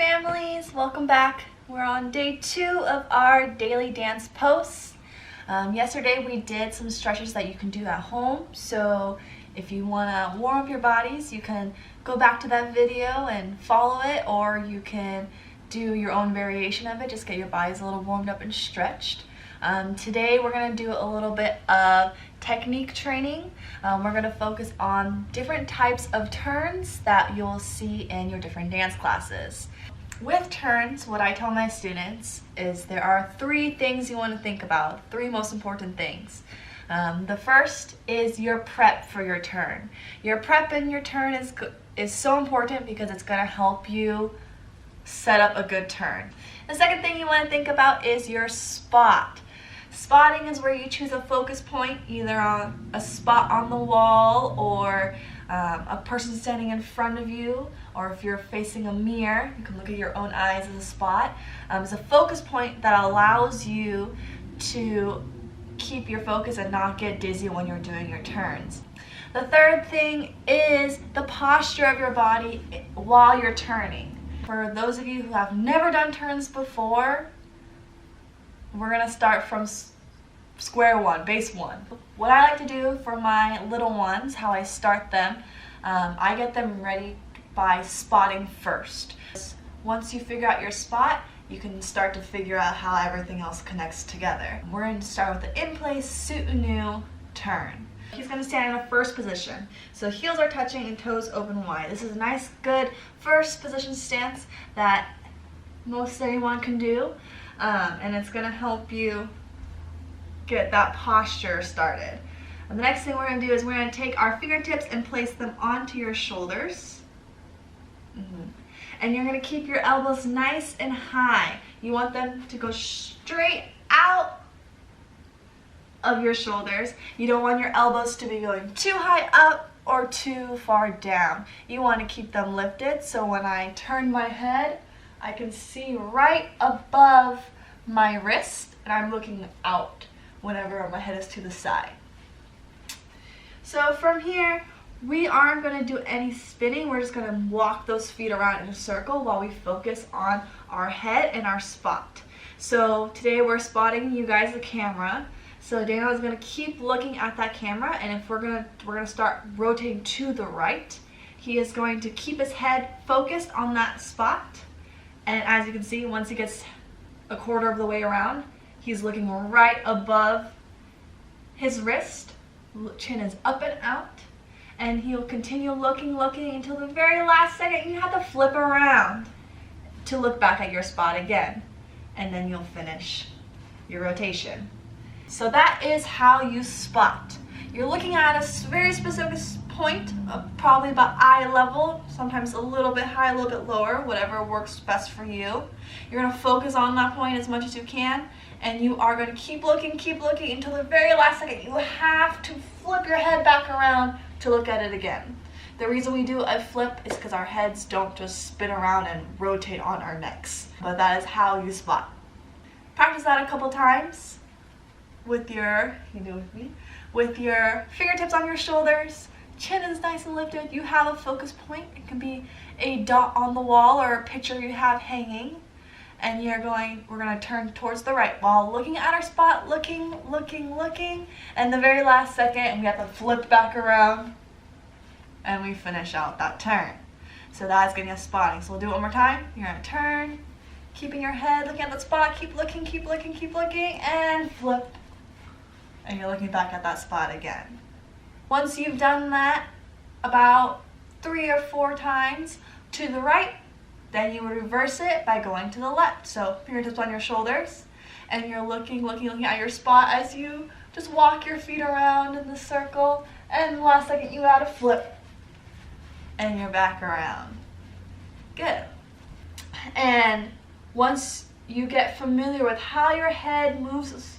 families, welcome back. We're on day 2 of our daily dance posts. Yesterday we did some stretches that you can do at home, so if you want to warm up your bodies you can go back to that video and follow it, or you can do your own variation of it, just get your bodies a little warmed up and stretched. Today we're going to do a little bit of technique training. We're going to focus on different types of turns that you'll see in your different dance classes. With turns, what I tell my students is there are 3 things you want to think about, 3 most important things. The first is your prep for your turn. Your prep in your turn is so important because it's going to help you set up a good turn. The second thing you want to think about is your spot. Spotting is where you choose a focus point, either on a spot on the wall or a person standing in front of you, or if you're facing a mirror, you can look at your own eyes as a spot. It's a focus point that allows you to keep your focus and not get dizzy when you're doing your turns. The third thing is the posture of your body while you're turning. For those of you who have never done turns before, we're going to start from square one, base one. What I like to do for my little ones, how I start them, I get them ready by spotting first. Once you figure out your spot, you can start to figure out how everything else connects together. We're going to start with the in-place soutenu turn. He's going to stand in a first position. So heels are touching and toes open wide. This is a nice, good first position stance that most anyone can do. And it's going to help you get that posture started. And the next thing we're going to do is we're going to take our fingertips and place them onto your shoulders. And you're going to keep your elbows nice and high. You want them to go straight out of your shoulders. You don't want your elbows to be going too high up or too far down. You want to keep them lifted, so when I turn my head, I can see right above my wrist, and I'm looking out whenever my head is to the side. So from here, we aren't going to do any spinning. We're just going to walk those feet around in a circle while we focus on our head and our spot. So today we're spotting you guys the camera. So Daniel is going to keep looking at that camera, and if we're going to start rotating to the right, he is going to keep his head focused on that spot. And as you can see, once he gets a quarter of the way around, he's looking right above his wrist. Chin is up and out. And he'll continue looking until the very last second. You have to flip around to look back at your spot again. And then you'll finish your rotation. So that is how you spot. You're looking at a very specific point, probably about eye level, sometimes a little bit high, a little bit lower, whatever works best for you. You're going to focus on that point as much as you can, and you are going to keep looking until the very last second. You have to flip your head back around to look at it again. The reason we do a flip is because our heads don't just spin around and rotate on our necks, but that is how you spot. Practice that a couple times with your, with your fingertips on your shoulders. Chin is nice and lifted. You have a focus point. It can be a dot on the wall or a picture you have hanging. And we're going to turn towards the right while looking at our spot, looking. And the very last second, we have to flip back around and we finish out that turn. So that is getting us spotting. So we'll do it one more time. You're going to turn, keeping your head, looking at the spot, keep looking, and flip. And you're looking back at that spot again. Once you've done that about 3 or 4 times to the right, then you would reverse it by going to the left. So fingertips on your shoulders, and you're looking at your spot as you just walk your feet around in the circle, and the last second you add a flip, and you're back around. Good. And once you get familiar with how your head moves,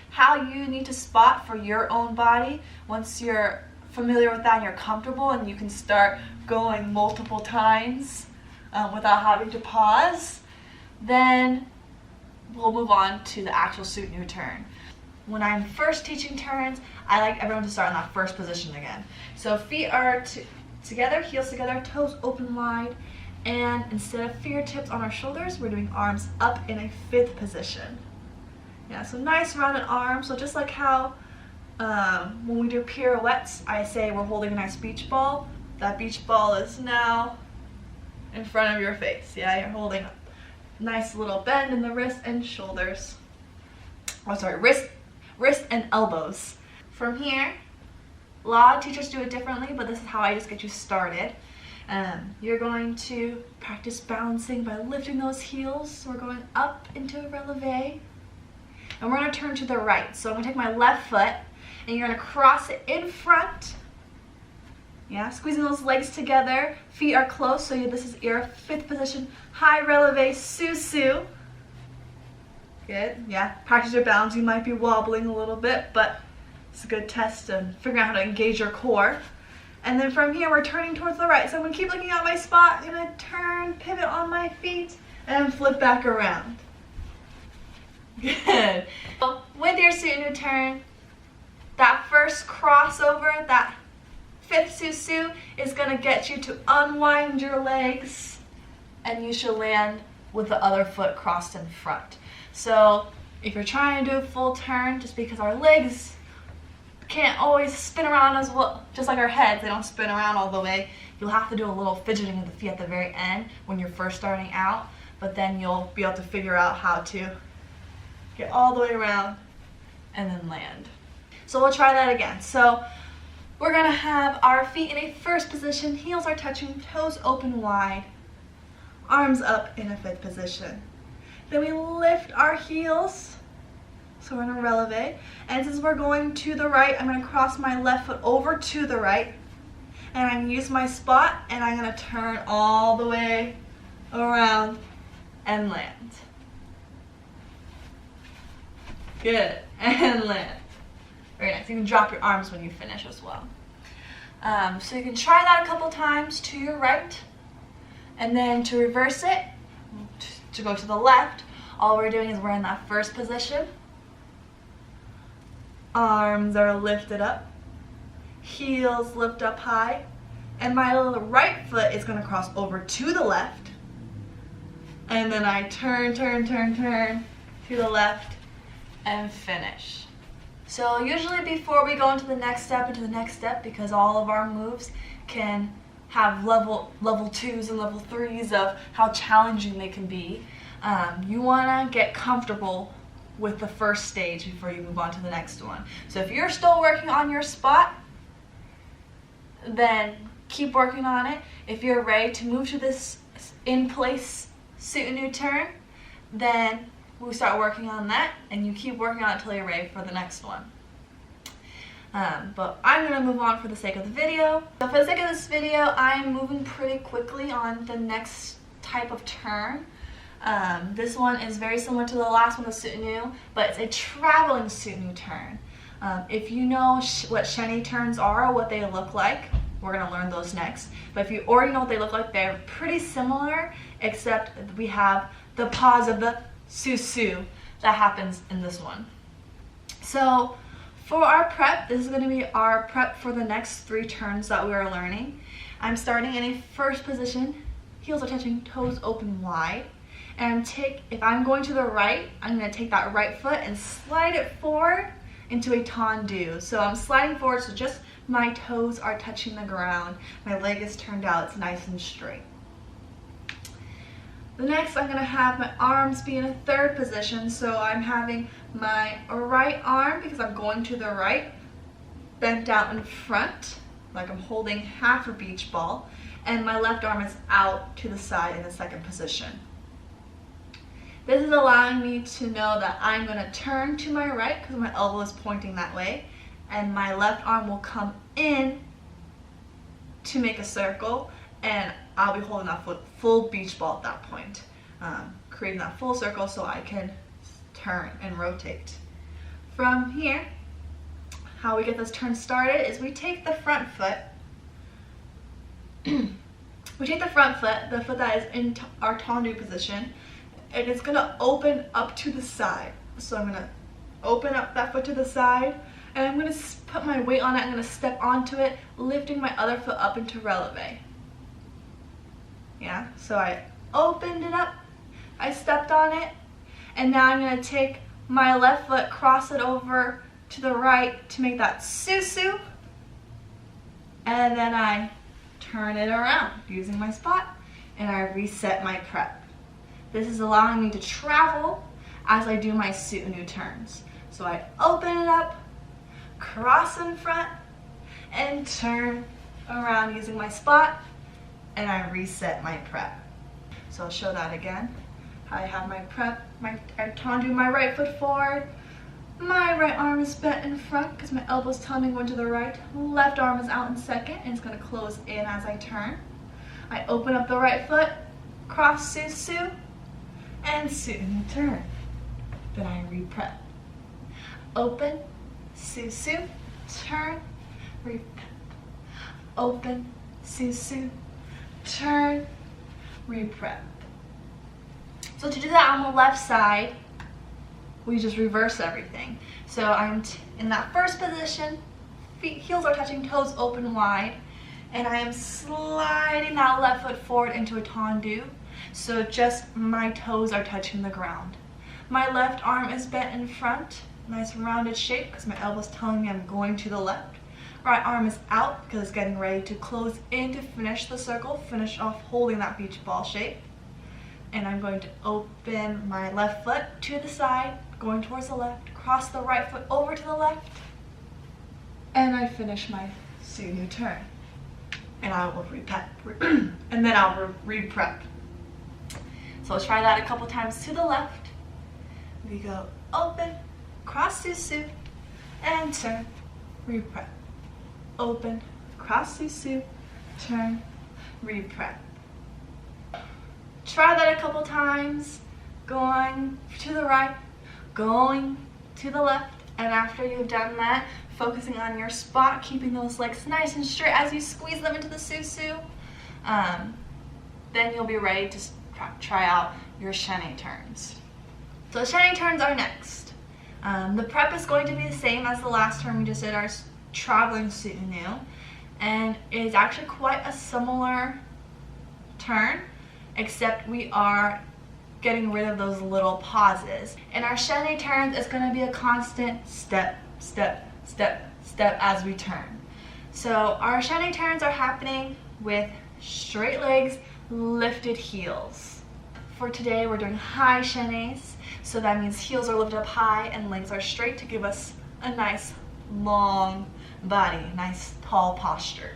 how you need to spot for your own body, once you're familiar with that and you're comfortable and you can start going multiple times without having to pause, then we'll move on to the actual soutenu turn. When I'm first teaching turns, I like everyone to start in that first position again. So feet are together, heels together, toes open wide, And instead of fingertips on our shoulders, we're doing arms up in a fifth position. Yeah, so nice rounded arms. So just like how when we do pirouettes, I say we're holding a nice beach ball. That beach ball is now in front of your face. Yeah, you're holding a nice little bend in the wrist and shoulders. Oh, sorry, wrist and elbows. From here, a lot of teachers do it differently, but this is how I just get you started. You're going to practice balancing by lifting those heels. So we're going up into a releve. And we're going to turn to the right. So I'm going to take my left foot and you're going to cross it in front. Yeah, squeezing those legs together. Feet are close, so this is your fifth position. High releve, su-su. Good, yeah. Practice your balance. You might be wobbling a little bit, but it's a good test and figuring out how to engage your core. And then from here, we're turning towards the right. So I'm going to keep looking at my spot. I'm going to turn, pivot on my feet, and flip back around. Good. So with your su-nu turn, that first crossover, that fifth su-su is going to get you to unwind your legs, and you should land with the other foot crossed in front. So if you're trying to do a full turn, just because our legs can't always spin around as well, just like our heads, they don't spin around all the way. You'll have to do a little fidgeting of the feet at the very end when you're first starting out, but then you'll be able to figure out how to get all the way around and then land. So we'll try that again. So we're gonna have our feet in a first position, heels are touching, toes open wide, arms up in a fifth position. Then we lift our heels. So we're in a releve, and since we're going to the right, I'm going to cross my left foot over to the right, and I'm going to use my spot, and I'm going to turn all the way around and land. Good, and land. Very nice. You can drop your arms when you finish as well. So you can try that a couple times to your right, and then to reverse it, to go to the left, all we're doing is we're in that first position. Arms are lifted up, heels lift up high, and my right foot is going to cross over to the left, and then I turn to the left and finish. So usually before we go into the next step, because all of our moves can have level 2s and level 3s of how challenging they can be, you want to get comfortable with the first stage before you move on to the next one. So if you're still working on your spot, then keep working on it. If you're ready to move to this in-place su-nu turn, then we'll start working on that, and you keep working on it until you're ready for the next one. But I'm going to move on for the sake of the video. So for the sake of this video, I'm moving pretty quickly on the next type of turn. This one is very similar to the last one, the su-nu, but it's a traveling su-nu turn. If you know what shenny turns are, what they look like, we're going to learn those next. But if you already know what they look like, they're pretty similar, except we have the pause of the su-su that happens in this one. So for our prep, this is going to be our prep for the next 3 turns that we are learning. I'm starting in a first position, heels are touching, toes open wide. And if I'm going to the right, I'm going to take that right foot and slide it forward into a tendu. So I'm sliding forward, so just my toes are touching the ground. My leg is turned out, it's nice and straight. The next, I'm going to have my arms be in a third position. So I'm having my right arm, because I'm going to the right, bent out in front, like I'm holding half a beach ball. And my left arm is out to the side in the second position. This is allowing me to know that I'm going to turn to my right because my elbow is pointing that way, and my left arm will come in to make a circle, and I'll be holding that full beach ball at that point, creating that full circle so I can turn and rotate. From here, how we get this turn started is we take the front foot, the foot that is in our tendu position, and it's going to open up to the side. So I'm going to open up that foot to the side, and I'm going to put my weight on it. I'm going to step onto it, lifting my other foot up into releve. Yeah, so I opened it up, I stepped on it, and now I'm gonna take my left foot, cross it over to the right to make that susu, and then I turn it around using my spot, and I reset my prep. This is allowing me to travel as I do my soutenu turns. So I open it up, cross in front, and turn around using my spot, and I reset my prep. So I'll show that again. I have my prep, I tendu my right foot forward, my right arm is bent in front because my elbow's telling me going to the right, left arm is out in second and it's going to close in as I turn. I open up the right foot, cross susu, and soutenu turn. Then I re-prep. Open, susu, turn, re-prep. Open, susu, turn, re-prep. So to do that on the left side, we just reverse everything. So I'm in that first position, heels are touching, toes open wide, and I am sliding that left foot forward into a tendu, so just my toes are touching the ground. My left arm is bent in front, nice rounded shape because my elbow's telling me I'm going to the left. Right arm is out because it's getting ready to close in to finish the circle, finish off holding that beach ball shape. And I'm going to open my left foot to the side, going towards the left, cross the right foot over to the left, and I finish my soutenu turn. And I will re-prep, and then I'll re-prep. So let's try that a couple times to the left. We go open, cross susu, and turn, re-prep. Open, cross susu, turn, re-prep. Try that a couple times, going to the right, going to the left, and after you've done that, focusing on your spot, keeping those legs nice and straight as you squeeze them into the susu, then you'll be ready to try out your chaîné turns. So chaîné turns are next. The prep is going to be the same as the last turn we just did, our traveling soutenu, and it is actually quite a similar turn, except we are getting rid of those little pauses. And our chaîné turns is going to be a constant step, step, step, step as we turn. So our chaîné turns are happening with straight legs, lifted heels. For today we're doing high chaînés, so that means heels are lifted up high and legs are straight to give us a nice long body, nice tall posture.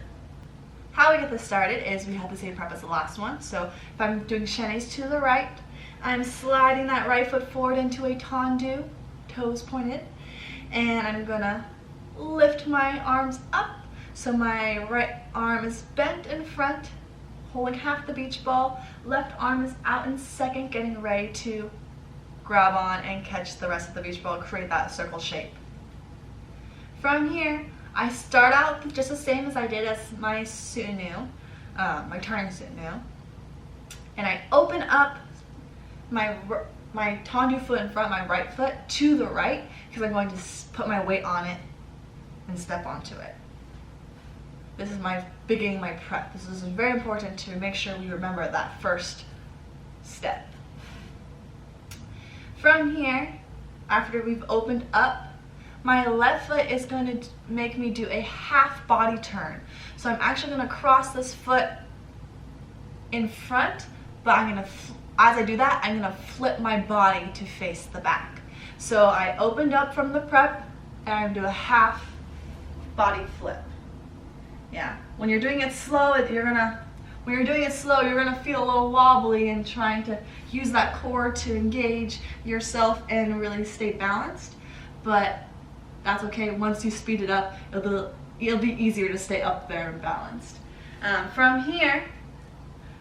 How we get this started is we have the same prep as the last one. So if I'm doing chaînés to the right, I'm sliding that right foot forward into a tendu, toes pointed, and I'm gonna lift my arms up so my right arm is bent in front, holding half the beach ball, left arm is out in second, getting ready to grab on and catch the rest of the beach ball, create that circle shape. From here, I start out just the same as I did as my soutenu, my turning soutenu, and I open up my tendu foot in front, my right foot, to the right, because I'm going to put my weight on it and step onto it. This is my beginning my prep. This is very important to make sure we remember that first step. From here, after we've opened up, my left foot is going to make me do a half body turn. So I'm actually going to cross this foot in front, but I'm going to, as I do that, I'm going to flip my body to face the back. So I opened up from the prep, and I'm going to do a half body flip. Yeah, when you're doing it slow, you're gonna feel a little wobbly and trying to use that core to engage yourself and really stay balanced. But that's okay. Once you speed it up, it'll be easier to stay up there and balanced. From here,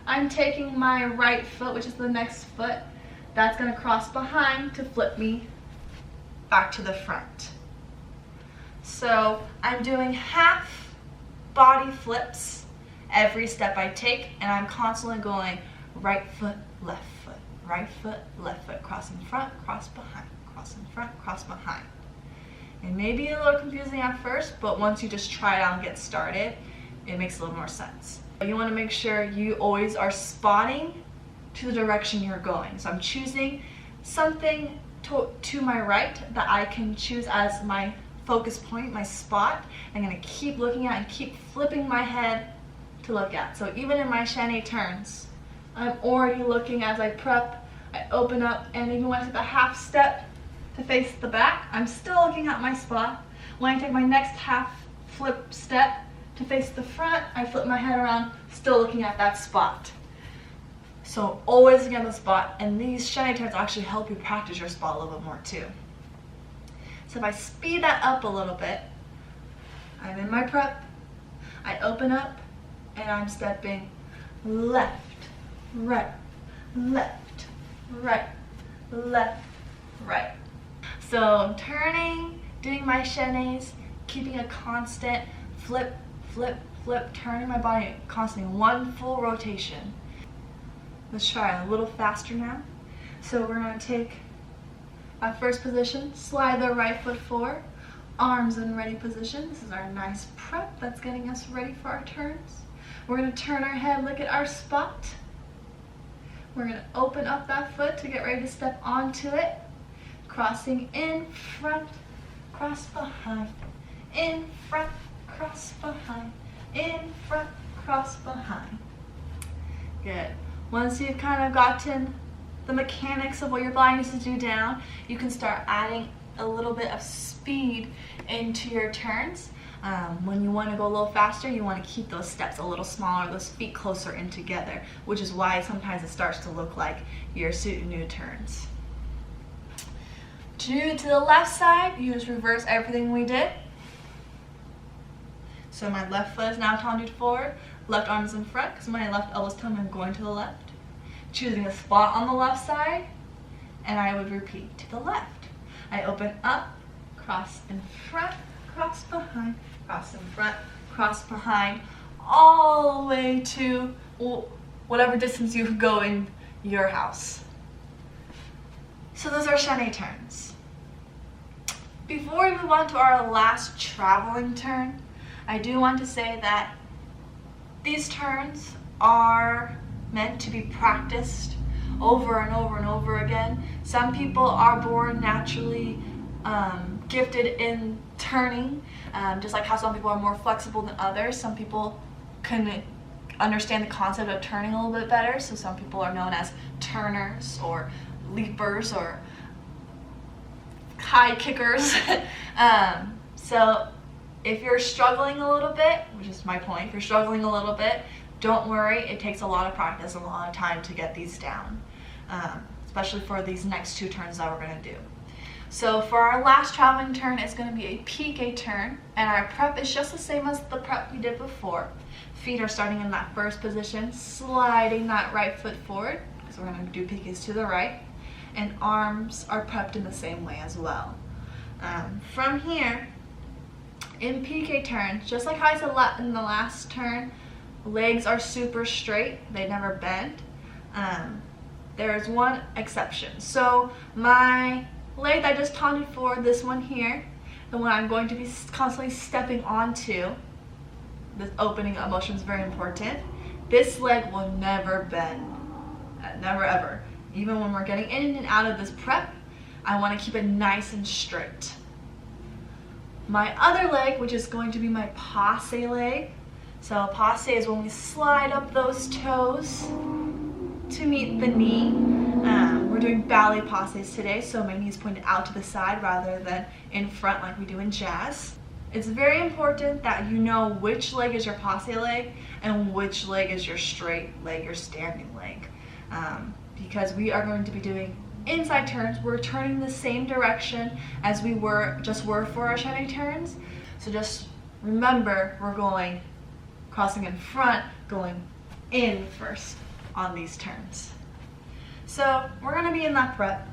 I'm taking my right foot, which is the next foot, that's gonna cross behind to flip me back to the front. So I'm doing half body flips every step I take, and I'm constantly going right foot, left foot, right foot, left foot, cross in front, cross behind, cross in front, cross behind. It may be a little confusing at first, but once you just try it out and get started, it makes a little more sense. You want to make sure you always are spotting to the direction you're going. So I'm choosing something to my right that I can choose as my focus point, my spot. I'm going to keep looking at and keep flipping my head to look at. So even in my chaîné turns, I'm already looking as I prep, I open up, and even when I take a half step to face the back, I'm still looking at my spot. When I take my next half flip step to face the front, I flip my head around, still looking at that spot. So always looking at the spot, and these chaîné turns actually help you practice your spot a little bit more too. So if I speed that up a little bit, I'm in my prep, I open up, and I'm stepping left, right, left, right, left, right. So I'm turning, doing my chaînés, keeping a constant flip, flip, flip, turning my body constantly, one full rotation. Let's try a little faster now. So we're going to take our first position, slide the right foot forward, arms in ready position. This is our nice prep that's getting us ready for our turns. We're going to turn our head, look at our spot. We're going to open up that foot to get ready to step onto it. Crossing in front, cross behind, in front, cross behind, in front, cross behind. Good. Once you've kind of gotten the mechanics of what your body needs to do down, you can start adding a little bit of speed into your turns. When you want to go a little faster, you want to keep those steps a little smaller, those feet closer in together, which is why sometimes it starts to look like your new turns. To the left side, you just reverse everything we did. So my left foot is now turned forward, left arm is in front because my left elbow's telling me I'm going to the left. Choosing a spot on the left side, and I would repeat to the left. I open up, cross in front, cross behind, cross in front, cross behind, all the way to whatever distance you go in your house. So those are chaîné turns. Before we move on to our last traveling turn, I do want to say that these turns are meant to be practiced over and over and over again. Some people are born naturally gifted in turning, just like how some people are more flexible than others. Some people can understand the concept of turning a little bit better, so some people are known as turners or leapers or high kickers. So if you're struggling a little bit, which is my point, if you're struggling a little bit, don't worry, it takes a lot of practice, a lot of time to get these down, especially for these next two turns that we're going to do. So for our last traveling turn, it's going to be a piqué turn, and our prep is just the same as the prep we did before. Feet are starting in that first position, sliding that right foot forward, because we're going to do piqués to the right, and arms are prepped in the same way as well. From here, in piqué turns, just like how I said in the last turn, legs are super straight, they never bend. There is one exception. So my leg that I just turned forward, this one here, the one I'm going to be constantly stepping onto, this opening motion is very important. This leg will never bend, never ever. Even when we're getting in and out of this prep, I want to keep it nice and straight. My other leg, which is going to be my passe leg. So passe is when we slide up those toes to meet the knee. We're doing ballet passes today, so my knee's pointed out to the side rather than in front like we do in jazz. It's very important that you know which leg is your passe leg and which leg is your straight leg, your standing leg. Because we are going to be doing inside turns. We're turning the same direction as we were for our chaîné turns. So just remember, we're going crossing in front, going in first on these turns. So we're going to be in that prep.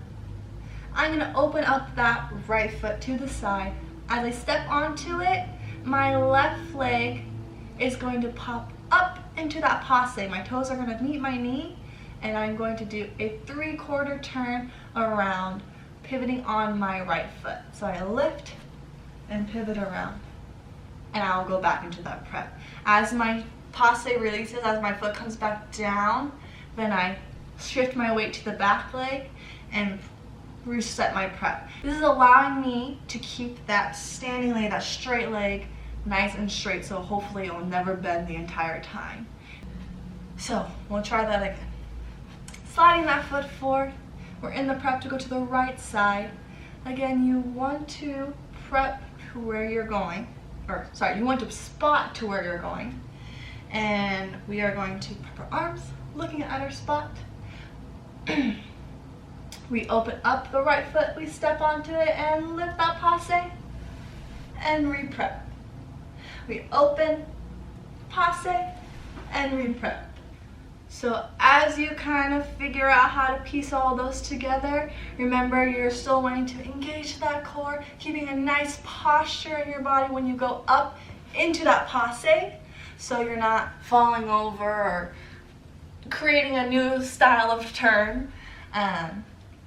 I'm going to open up that right foot to the side. As I step onto it, my left leg is going to pop up into that passe. My toes are going to meet my knee, and I'm going to do a 3/4 turn around, pivoting on my right foot. So I lift and pivot around. and I'll go back into that prep. As my passe releases, as my foot comes back down, then I shift my weight to the back leg and reset my prep. This is allowing me to keep that standing leg, that straight leg, nice and straight, so hopefully it will never bend the entire time. So we'll try that again. Sliding that foot forward. We're in the prep to go to the right side. Again, you want to prep to where you're going, you want to spot to where you're going. And we are going to prep our arms, looking at our spot. We open up the right foot, we step onto it and lift that passe and re-prep. We open, passe, and re-prep. So as you kind of figure out how to piece all those together, remember you're still wanting to engage that core, keeping a nice posture in your body when you go up into that passe, so you're not falling over or creating a new style of turn,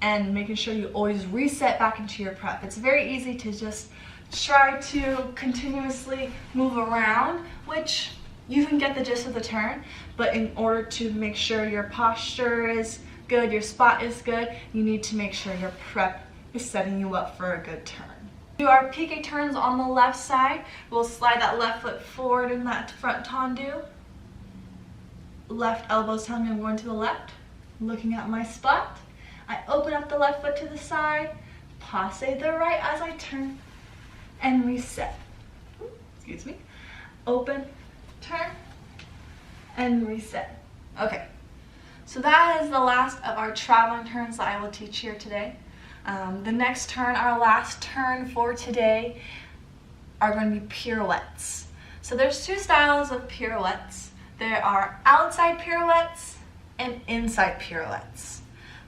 and making sure you always reset back into your prep. It's very easy to just try to continuously move around, which you can get the gist of the turn, but in order to make sure your posture is good, your spot is good, you need to make sure your prep is setting you up for a good turn. Do our pique turns on the left side. We'll slide that left foot forward in that front tendu. Left elbow's telling me I'm going to the left, looking at my spot. I open up the left foot to the side, passe the right as I turn, and reset. Excuse me. Open, turn, and reset. Okay, so that is the last of our traveling turns that I will teach here today. The next turn, our last turn for today, are going to be pirouettes. So there's two styles of pirouettes. There are outside pirouettes and inside pirouettes.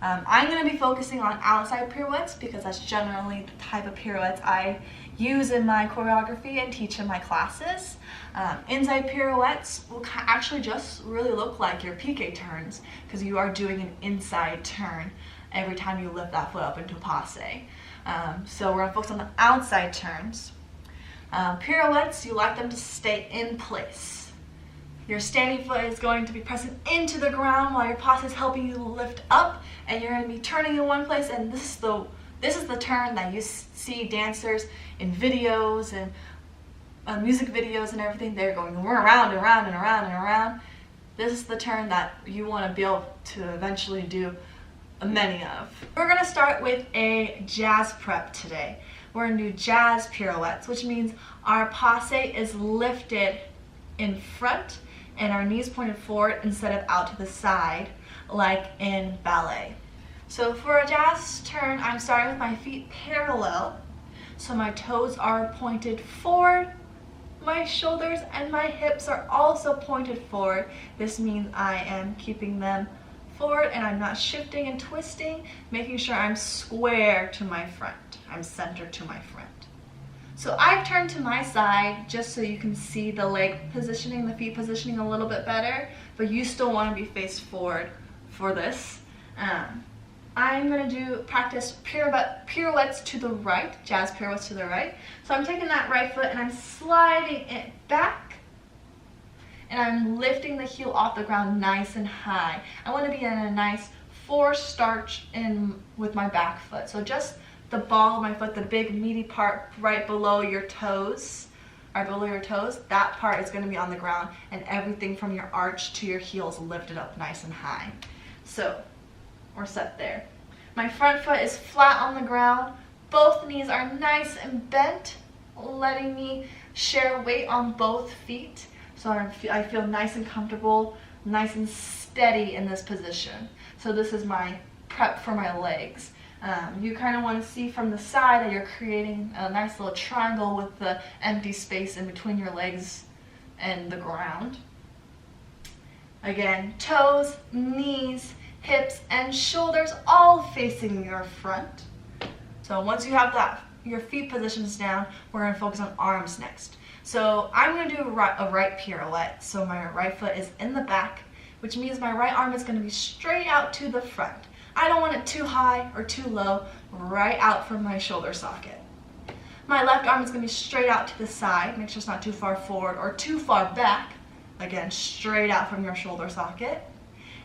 I'm going to be focusing on outside pirouettes because that's generally the type of pirouettes I use in my choreography and teach in my classes. Inside pirouettes will actually just really look like your pique turns because you are doing an inside turn every time you lift that foot up into a passe. So we're going to focus on the outside turns. Pirouettes, you like them to stay in place. Your standing foot is going to be pressing into the ground while your passe is helping you lift up, and you're going to be turning in one place, and this is the turn that you see dancers in videos and music videos and everything. They're going around and around and around and around. This is the turn that you want to be able to eventually do many of. We're going to start with a jazz prep today. We're going to do jazz pirouettes, which means our passe is lifted in front and our knees pointed forward instead of out to the side like in ballet. So for a jazz turn, I'm starting with my feet parallel. So my toes are pointed forward, my shoulders and my hips are also pointed forward. This means I am keeping them forward and I'm not shifting and twisting, making sure I'm square to my front. I'm centered to my front. So I've turned to my side just so you can see the leg positioning, the feet positioning a little bit better, but you still want to be faced forward for this. I'm going to practice pirouettes to the right, jazz pirouettes to the right. So I'm taking that right foot and I'm sliding it back and I'm lifting the heel off the ground nice and high. I want to be in a nice forced starch in with my back foot. So just the ball of my foot, the big meaty part right below your toes, that part is going to be on the ground and everything from your arch to your heel is lifted up nice and high. So we're set there. My front foot is flat on the ground. Both knees are nice and bent, letting me share weight on both feet. So I feel nice and comfortable, nice and steady in this position. So this is my prep for my legs. You kind of want to see from the side that you're creating a nice little triangle with the empty space in between your legs and the ground. Again, toes, knees, hips, and shoulders all facing your front. So once you have your feet positions down, we're going to focus on arms next. So I'm going to do a right pirouette. So my right foot is in the back, which means my right arm is going to be straight out to the front. I don't want it too high or too low, right out from my shoulder socket. My left arm is going to be straight out to the side. Make sure it's not too far forward or too far back. Again, straight out from your shoulder socket.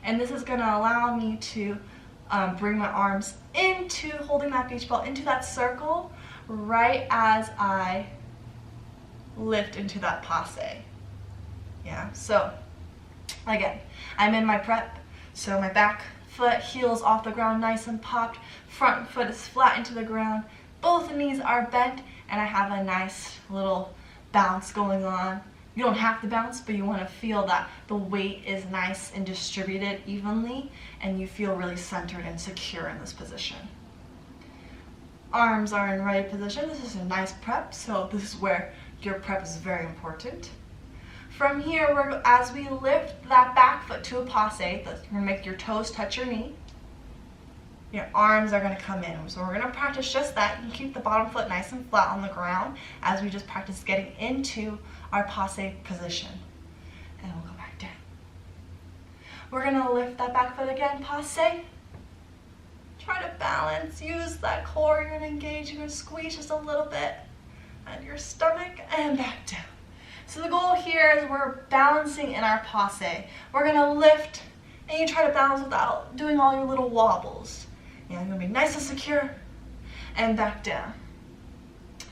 And this is going to allow me to bring my arms into holding that beach ball into that circle right as I lift into that passe. Yeah, so again, I'm in my prep, so my back foot, heels off the ground nice and popped, front foot is flat into the ground, both knees are bent, and I have a nice little bounce going on. You don't have to bounce, but you want to feel that the weight is nice and distributed evenly, and you feel really centered and secure in this position. Arms are in ready position. This is a nice prep, so this is where your prep is very important. From here, as we lift that back foot to a passe, you're going to make your toes touch your knee. Your arms are going to come in. So we're going to practice just that. You can keep the bottom foot nice and flat on the ground as we just practice getting into our passe position. And we'll go back down. We're going to lift that back foot again, passe. Try to balance, use that core, you're going to engage, you're going to squeeze just a little bit at your stomach and back down. So the goal here is we're balancing in our passe. We're going to lift and you try to balance without doing all your little wobbles. Yeah, you're going to be nice and secure and back down.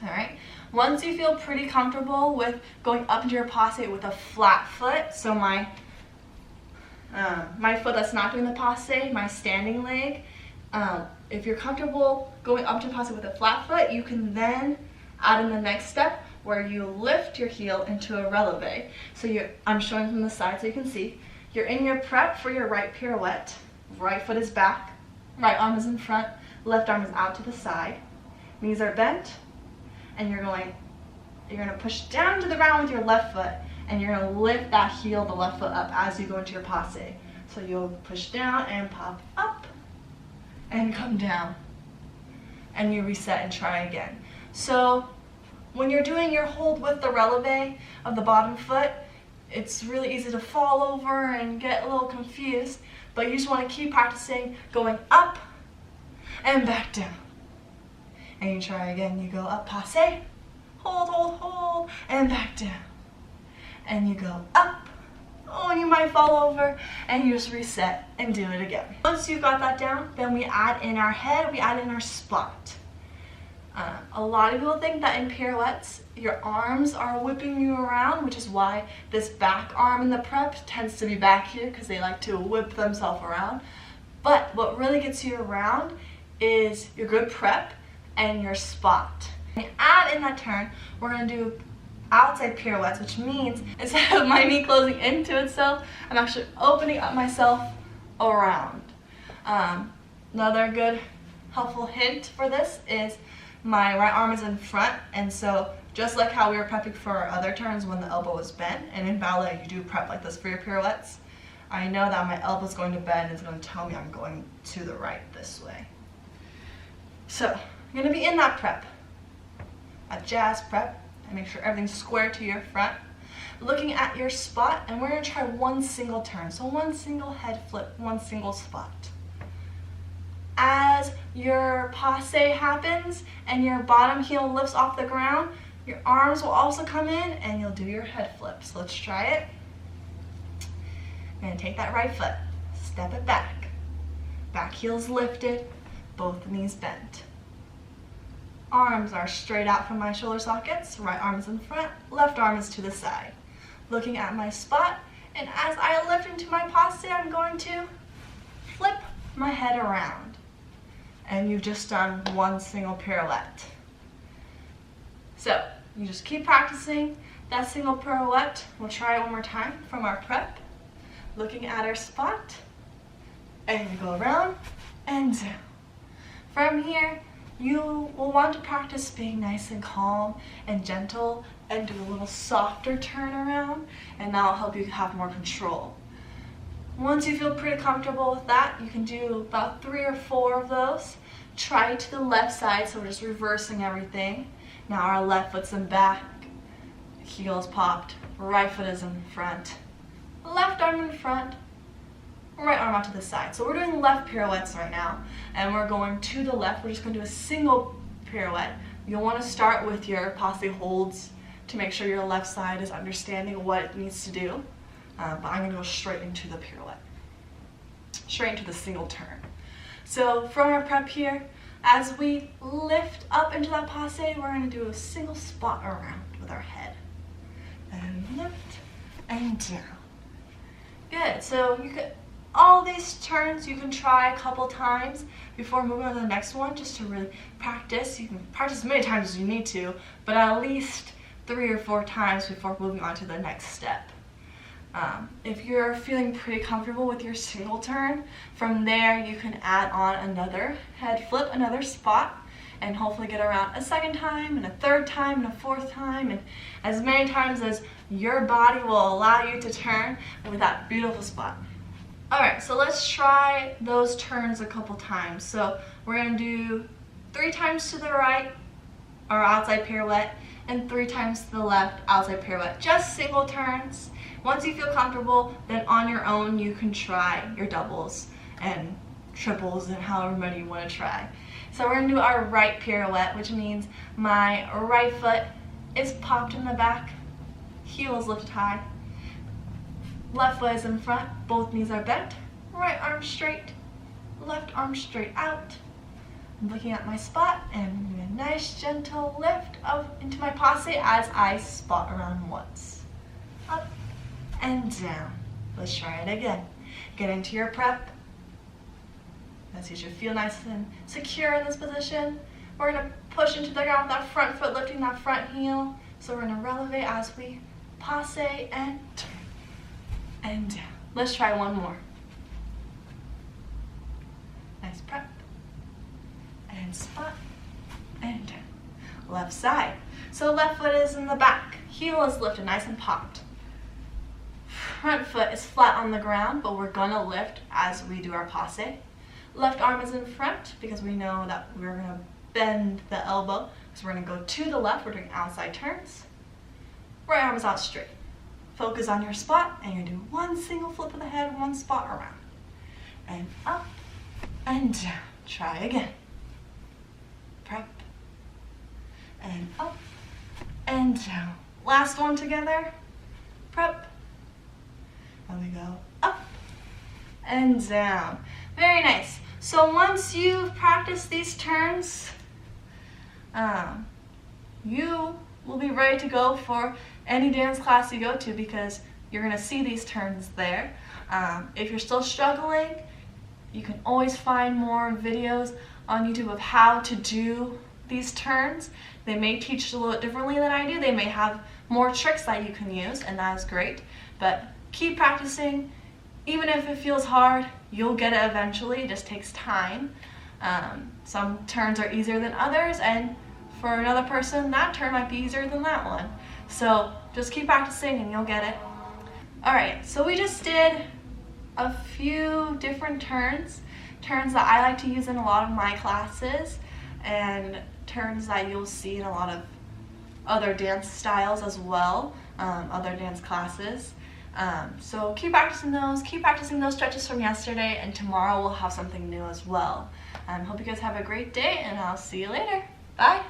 All right. Once you feel pretty comfortable with going up into your passe with a flat foot, so my foot that's not doing the passe, my standing leg, if you're comfortable going up to passe with a flat foot, you can then add in the next step where you lift your heel into a releve. So I'm showing from the side so you can see. You're in your prep for your right pirouette. Right foot is back, right arm is in front, left arm is out to the side. Knees are bent, and you're going to push down to the ground with your left foot, and you're going to lift that heel, the left foot up as you go into your passe. So you'll push down and pop up, and come down, and you reset and try again. So when you're doing your hold with the releve of the bottom foot, it's really easy to fall over and get a little confused, but you just want to keep practicing going up and back down. And you try again, you go up, passe, hold, hold, hold, and back down. And you go up, oh, and you might fall over, and you just reset and do it again. Once you've got that down, then we add in our head, we add in our spot. A lot of people think that in pirouettes, your arms are whipping you around, which is why this back arm in the prep tends to be back here because they like to whip themselves around. But what really gets you around is your good prep and your spot. When you add in that turn, we're going to do outside pirouettes, which means instead of my knee closing into itself, I'm actually opening up myself around. Another good helpful hint for this is my right arm is in front, and so just like how we were prepping for our other turns when the elbow was bent, and in ballet you do prep like this for your pirouettes, I know that my elbow is going to bend and it's going to tell me I'm going to the right this way. So you're going to be in that prep, a jazz prep, and make sure everything's square to your front, looking at your spot, and we're going to try one single turn, so one single head flip, one single spot. As your passe happens and your bottom heel lifts off the ground, your arms will also come in and you'll do your head flip. So let's try it. You're going to take that right foot, step it back. Back heel's lifted, both knees bent. Arms are straight out from my shoulder sockets, right arm is in front, left arm is to the side. Looking at my spot, and as I lift into my passe, I'm going to flip my head around. And you've just done one single pirouette. So you just keep practicing that single pirouette. We'll try it one more time from our prep. Looking at our spot, and you go around and down. From here, you will want to practice being nice and calm and gentle and do a little softer turnaround, and that'll help you have more control. Once you feel pretty comfortable with that, you can do about 3 or 4 of those. Try to the left side, so we're just reversing everything. Now our left foot's in back, heel's popped, right foot is in front, left arm in front, right arm out to the side. So we're doing left pirouettes right now, and we're going to the left. We're just going to do a single pirouette You'll want to start with your passe holds to make sure your left side is understanding what it needs to do. But I'm going to go straight into the pirouette, straight into the single turn. So from our prep here, as we lift up into that passe, we're going to do a single spot around with our head. And lift and down. Good. So you could, all these turns you can try a couple times before moving on to the next one, just to really practice. You can practice as many times as you need to, but at least 3 or 4 times before moving on to the next step. If you're feeling pretty comfortable with your single turn, from there you can add on another head flip, another spot, and hopefully get around a second time, and a third time, and a fourth time, and as many times as your body will allow you to turn with that beautiful spot. Alright, so let's try those turns a couple times. So we're going to do 3 times to the right, our outside pirouette, and 3 times to the left, outside pirouette. Just single turns. Once you feel comfortable, then on your own you can try your doubles and triples and however many you want to try. So we're going to do our right pirouette, which means my right foot is popped in the back, heel is lifted high, left foot is in front, both knees are bent, right arm straight, left arm straight out. I'm looking at my spot and doing a nice gentle lift up into my passe as I spot around once. Up and down. Let's try it again. Get into your prep. As you should feel nice and secure in this position. We're going to push into the ground with that front foot, lifting that front heel. So we're going to relevate as we passe and turn and down. Let's try one more. Nice prep. And spot and down. Left side. So left foot is in the back. Heel is lifted nice and popped. Front foot is flat on the ground, but we're going to lift as we do our passe. Left arm is in front because we know that we're going to bend the elbow. So we're going to go to the left. We're doing outside turns. Right arm is out straight. Focus on your spot, and you're going to do one single flip of the head, one spot around. And up and down. Try again. Prep. And up and down. Last one together. Prep. And we go up and down. Very nice. So once you've practiced these turns, you will be ready to go for any dance class you go to because you're going to see these turns there. If you're still struggling, you can always find more videos on YouTube of how to do these turns. They may teach a little bit differently than I do. They may have more tricks that you can use, and that is great. But keep practicing. Even if it feels hard, you'll get it eventually. It just takes time. Some turns are easier than others, and for another person, that turn might be easier than that one. So just keep practicing and you'll get it. Alright, so we just did a few different turns that I like to use in a lot of my classes, and turns that you'll see in a lot of other dance styles as well, other dance classes. So keep practicing those stretches from yesterday, and tomorrow we'll have something new as well. Hope you guys have a great day, and I'll see you later. Bye!